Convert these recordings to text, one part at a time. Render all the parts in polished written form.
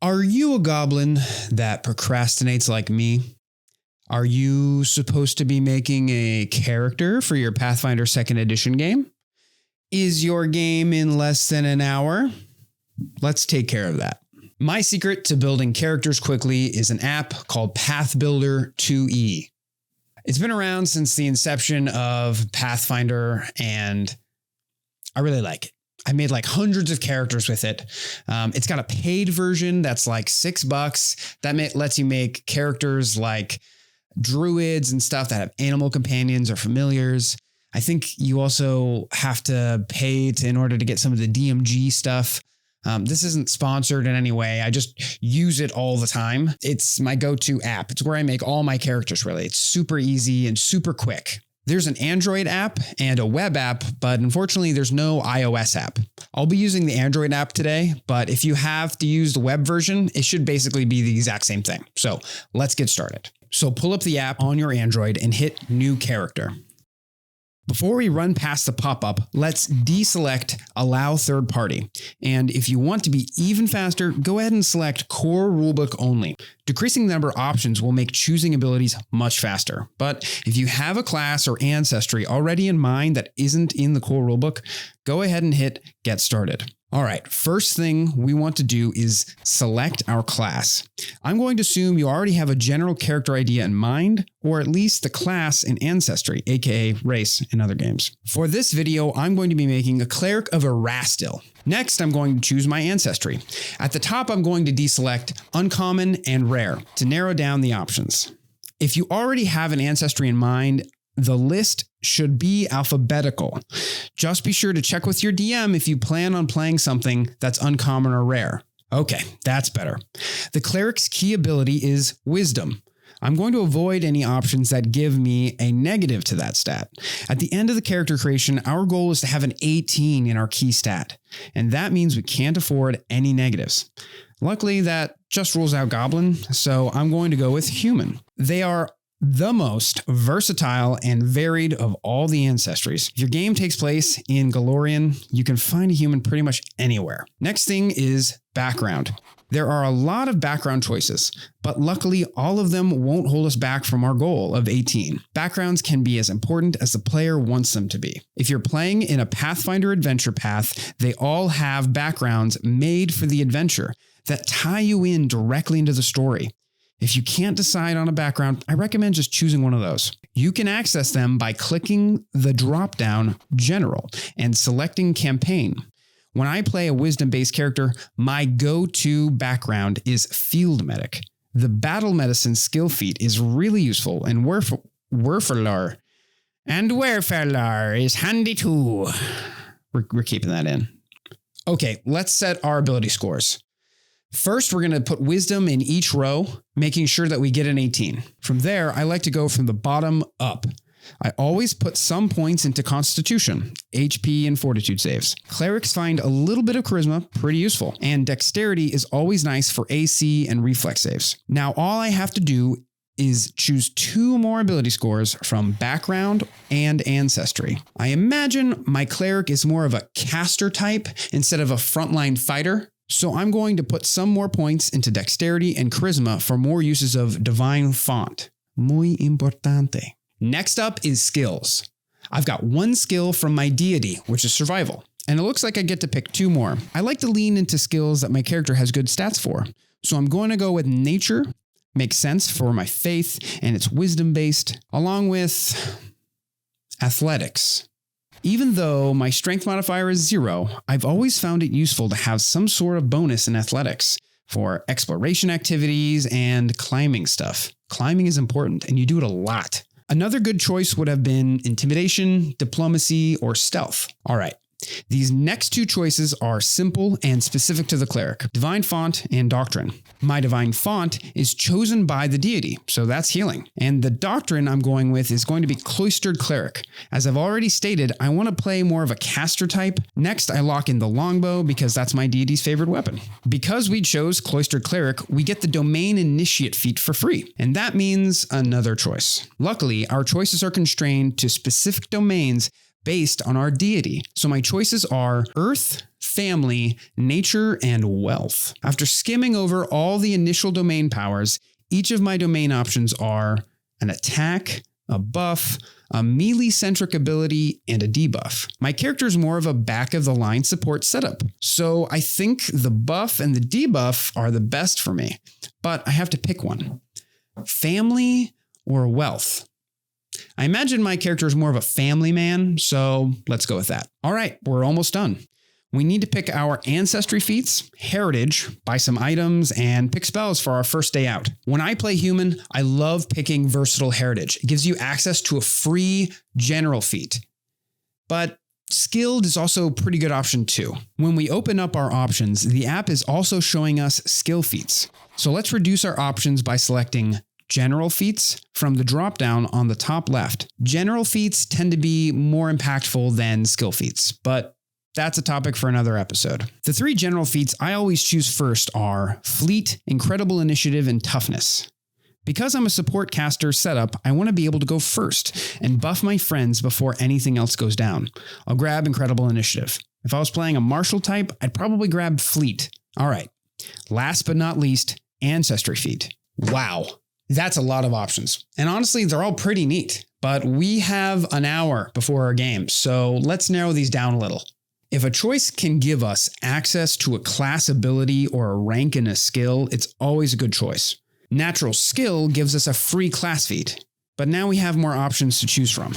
Are you a goblin that procrastinates like me? Are you supposed to be making a character for your Pathfinder 2nd Edition game? Is your game in less than an hour? Let's take care of that. My secret to building characters quickly is an app called Path Builder 2E. It's been around since the inception of Pathfinder, and I really like it. I made like hundreds of characters with it. It's got a paid version that's like $6 that lets you make characters like druids and stuff that have animal companions or familiars. I think you also have to pay in order to get some of the DMG stuff. This isn't sponsored in any way. I just use it all the time. It's my go-to app. It's where I make all my characters, really. It's super easy and super quick. There's an Android app and a web app, but unfortunately there's no iOS app. I'll be using the Android app today, but if you have to use the web version, it should basically be the exact same thing. So let's get started. So pull up the app on your Android and hit New Character. Before we run past the pop-up, let's deselect Allow Third Party. And if you want to be even faster, go ahead and select Core Rulebook Only. Decreasing the number of options will make choosing abilities much faster. But if you have a class or ancestry already in mind that isn't in the core rulebook, go ahead and hit Get Started. All right, first thing we want to do is select our class. I'm going to assume you already have a general character idea in mind, or at least the class and ancestry, aka race in other games. For this video, I'm going to be making a cleric of Erastil. Next, I'm going to choose my ancestry. At the top, I'm going to deselect uncommon and rare to narrow down the options. If you already have an ancestry in mind, the list should be alphabetical. Just be sure to check with your DM if you plan on playing something that's uncommon or rare. Okay, that's better. The cleric's key ability is Wisdom. I'm going to avoid any options that give me a negative to that stat. At the end of the character creation, our goal is to have an 18 in our key stat, and that means we can't afford any negatives. Luckily, that just rules out Goblin, so I'm going to go with Human. They are the most versatile and varied of all the ancestries. If your game takes place in Galorian, you can find a human pretty much anywhere. Next thing is background. There are a lot of background choices, but luckily all of them won't hold us back from our goal of 18. Backgrounds can be as important as the player wants them to be. If you're playing in a Pathfinder adventure path, they all have backgrounds made for the adventure that tie you in directly into the story. If you can't decide on a background, I recommend just choosing one of those. You can access them by clicking the drop-down General and selecting Campaign. When I play a wisdom-based character, my go-to background is Field Medic. The Battle Medicine skill feat is really useful, and Werferlar is handy too. We're keeping that in. Okay, let's set our ability scores. First, we're going to put wisdom in each row, making sure that we get an 18. From there, I like to go from the bottom up. I always put some points into Constitution, HP, and Fortitude saves. Clerics find a little bit of Charisma pretty useful, and Dexterity is always nice for AC and Reflex saves. Now, all I have to do is choose 2 more ability scores from Background and Ancestry. I imagine my Cleric is more of a caster type instead of a frontline fighter. So I'm going to put some more points into Dexterity and Charisma for more uses of Divine Font. Muy importante. Next up is skills. I've got 1 skill from my deity, which is Survival. And it looks like I get to pick 2 more. I like to lean into skills that my character has good stats for. So I'm going to go with Nature. Makes sense for my faith, and it's wisdom-based, along with Athletics. Even though my strength modifier is 0, I've always found it useful to have some sort of bonus in athletics for exploration activities and climbing stuff. Climbing is important, and you do it a lot. Another good choice would have been intimidation, diplomacy, or stealth. All right. These next 2 choices are simple and specific to the cleric, Divine Font and Doctrine. My Divine Font is chosen by the deity, so that's healing. And the Doctrine I'm going with is going to be Cloistered Cleric. As I've already stated, I want to play more of a caster type. Next, I lock in the Longbow because that's my deity's favorite weapon. Because we chose Cloistered Cleric, we get the Domain Initiate feat for free, and that means another choice. Luckily, our choices are constrained to specific domains based on our deity. So my choices are Earth, family, nature, and wealth. After skimming over all the initial domain powers, each of my domain options are an attack, a buff, a melee-centric ability, and a debuff. My character is more of a back-of-the-line support setup, so I think the buff and the debuff are the best for me, but I have to pick one. Family or wealth? I imagine my character is more of a family man, so let's go with that. All right, we're almost done. We need to pick our ancestry feats, heritage, buy some items, and pick spells for our first day out. When I play human, I love picking versatile heritage. It gives you access to a free general feat. But skilled is also a pretty good option too. When we open up our options, the app is also showing us skill feats. So let's reduce our options by selecting general feats from the dropdown on the top left. General feats tend to be more impactful than skill feats, but that's a topic for another episode. The 3 general feats I always choose first are Fleet, Incredible Initiative, and Toughness. Because I'm a support caster setup, I want to be able to go first and buff my friends before anything else goes down. I'll grab Incredible Initiative. If I was playing a martial type, I'd probably grab Fleet. All right. Last but not least, Ancestry feat. Wow. That's a lot of options. And honestly, they're all pretty neat, but we have an hour before our game, so let's narrow these down a little. If a choice can give us access to a class ability or a rank in a skill, it's always a good choice. Natural skill gives us a free class feat, but now we have more options to choose from.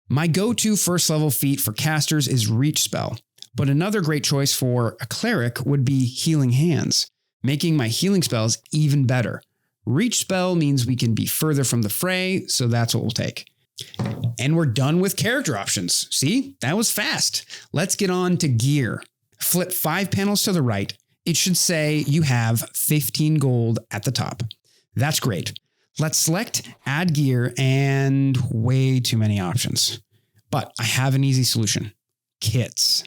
My go-to first level feat for casters is Reach Spell, but another great choice for a cleric would be Healing Hands, making my healing spells even better. Reach Spell means we can be further from the fray, so that's what we'll take. And we're done with character options. See, that was fast. Let's get on to gear. Flip 5 panels to the right. It should say you have 15 gold at the top. That's great. Let's select add gear and way too many options. But I have an easy solution. Kits.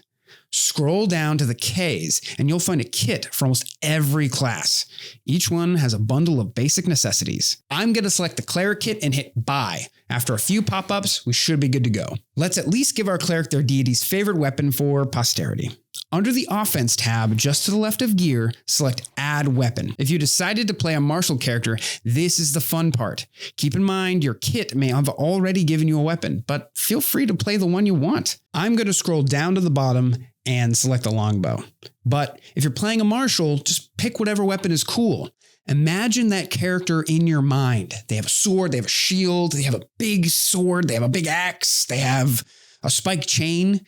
Scroll down to the Ks and you'll find a kit for almost every class. Each one has a bundle of basic necessities. I'm going to select the cleric kit and hit buy. After a few pop-ups, we should be good to go. Let's at least give our cleric their deity's favorite weapon for posterity. Under the offense tab, just to the left of gear, select add weapon. If you decided to play a martial character, this is the fun part. Keep in mind your kit may have already given you a weapon, but feel free to play the one you want. I'm going to scroll down to the bottom and select a longbow. But if you're playing a martial, just pick whatever weapon is cool. Imagine that character in your mind. They have a sword, they have a shield, they have a big sword, they have a big axe, they have a spiked chain.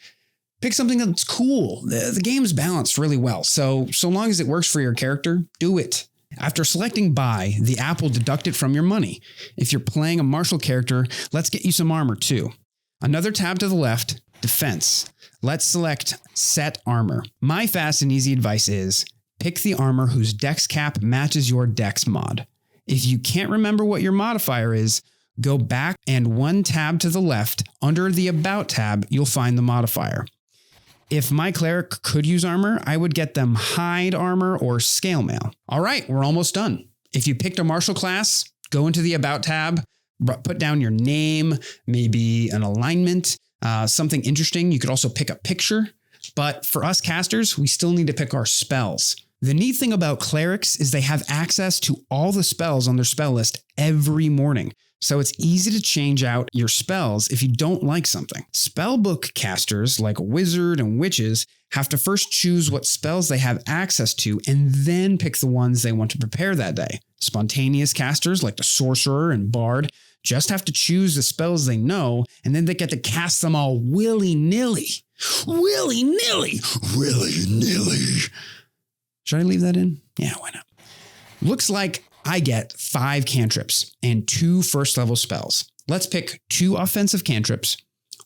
Pick something that's cool. The game's balanced really well, so long as it works for your character, do it. After selecting buy, the app will deduct it from your money. If you're playing a martial character, let's get you some armor too. Another tab to the left, defense. Let's select set armor. My fast and easy advice is pick the armor whose dex cap matches your dex mod. If you can't remember what your modifier is, go back and 1 tab to the left. Under the About tab, you'll find the modifier. If my cleric could use armor, I would get them hide armor or scale mail. All right, we're almost done. If you picked a martial class, go into the About tab, put down your name, maybe an alignment, something interesting. You could also pick a picture. But for us casters, we still need to pick our spells. The neat thing about clerics is they have access to all the spells on their spell list every morning. So it's easy to change out your spells if you don't like something. Spellbook casters like wizard and witches have to first choose what spells they have access to and then pick the ones they want to prepare that day. Spontaneous casters like the sorcerer and bard just have to choose the spells they know and then they get to cast them all willy-nilly. Willy-nilly. Willy-nilly. Should I leave that in? Yeah, why not? Looks like I get 5 cantrips and 2 first level spells. Let's pick 2 offensive cantrips,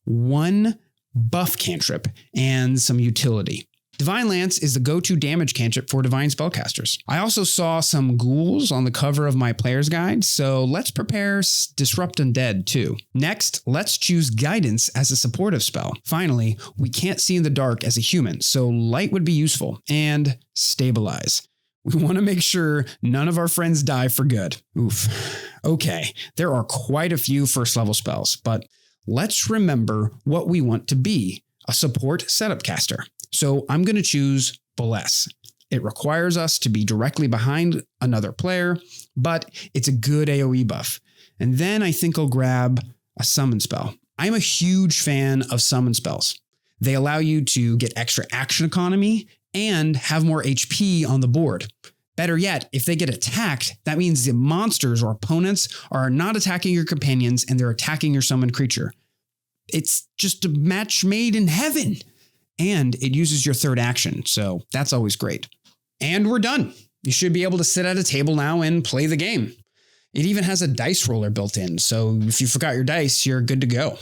1 buff cantrip, and some utility. Divine Lance is the go-to damage cantrip for divine spellcasters. I also saw some ghouls on the cover of my player's guide, so let's prepare Disrupt Undead too. Next, let's choose Guidance as a supportive spell. Finally, we can't see in the dark as a human, so light would be useful. And Stabilize. We want to make sure none of our friends die for good. Oof. Okay, there are quite a few first level spells, but let's remember what we want to be, a support setup caster. So I'm going to choose Bless. It requires us to be directly behind another player, but it's a good AoE buff. And then I think I'll grab a summon spell. I'm a huge fan of summon spells. They allow you to get extra action economy and have more HP on the board. Better yet, if they get attacked, that means the monsters or opponents are not attacking your companions and they're attacking your summoned creature. It's just a match made in heaven. And it uses your third action, so that's always great. And we're done. You should be able to sit at a table now and play the game. It even has a dice roller built in, so if you forgot your dice, you're good to go.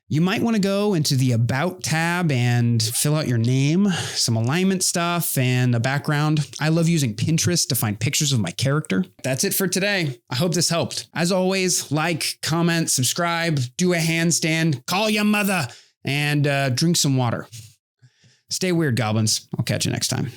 You might want to go into the About tab and fill out your name, some alignment stuff, and a background. I love using Pinterest to find pictures of my character. That's it for today. I hope this helped. As always, like, comment, subscribe, do a handstand, call your mother, and drink some water. Stay weird, goblins. I'll catch you next time.